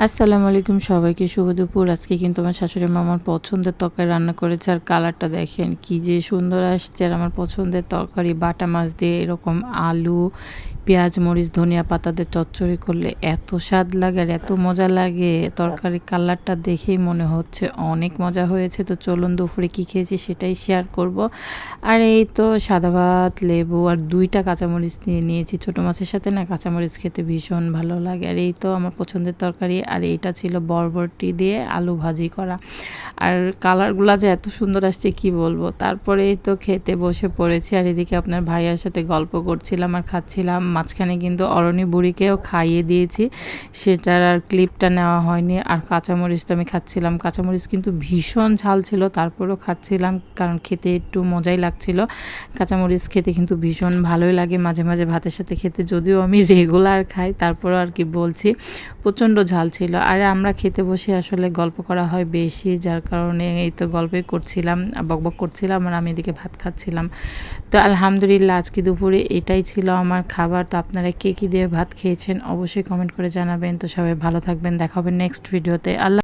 আসসালামু আলাইকুম সবাইকে শুভ দুপুর। আজকে কিন্তু আমার শাশুড়ি মা আমার পছন্দের তরকারি রান্না করেছে আর কালারটা দেখেন কি যে সুন্দর আসছে। আর আমার পছন্দের তরকারি বাটা মাছ দিয়ে এরকম আলু, পেঁয়াজ, মরিচ, ধনিয়া পাতা দিয়ে চচ্চড়ি করলে এত স্বাদ লাগে আর এত মজা লাগে। তরকারির কালারটা দেখেই মনে হচ্ছে অনেক মজা হয়েছে। তো চলুন দুপুরে কী খেয়েছি সেটাই শেয়ার করব। আর এই তো সাদা ভাত, লেবু আর ২ টা কাঁচামরিচ নিয়ে নিয়েছি। ছোটো মাছের সাথে না কাঁচামরিচ খেতে ভীষণ ভালো লাগে। আর এই তো আমার পছন্দের তরকারি। আর এইটা ছিল বরবটি দিয়ে আলু ভাজি করা। আর কালারগুলা যে এত সুন্দর আসছে কি বলবো। তারপরে এই তো খেতে বসে পড়েছি। আর এদিকে আপনার ভাইয়ার সাথে গল্প করছিলাম আর খাচ্ছিলাম। মাঝখানে কিন্তু অরণি বুড়িকেও খাইয়ে দিয়েছি। সেটার আর ক্লিপটা নেওয়া হয়নি। আর কাঁচামরিচ তো আমি খাচ্ছিলাম। কাঁচামরিচ কিন্তু ভীষণ ঝাল ছিল, তারপরেও খাচ্ছিলাম কারণ খেতে একটু মজাই লাগছিল। কাঁচামরিচ খেতে কিন্তু ভীষণ ভালোই লাগে মাঝে, মাঝে ভাতের সাথে খেতে। যদিও আমি রেগুলার খাই, তারপরেও আর কি বলছি। প্রচণ্ড ঝাল ছিল। আর আমরা খেতে বসে আসলে গল্প করা হয় বেশি, যার কারণে এই তো গল্পই করছিলাম, বকবক করছিলাম আর আমি এদিকে ভাত খাচ্ছিলাম। তো আলহামদুলিল্লাহ আজকে দুপুরে এটাই ছিল আমার খাবার। তো আপনারা কে কী দিয়ে ভাত খেয়েছেন অবশ্যই কমেন্ট করে জানাবেন। তো সবাই ভালো থাকবেন, দেখা হবে নেক্সট ভিডিওতে।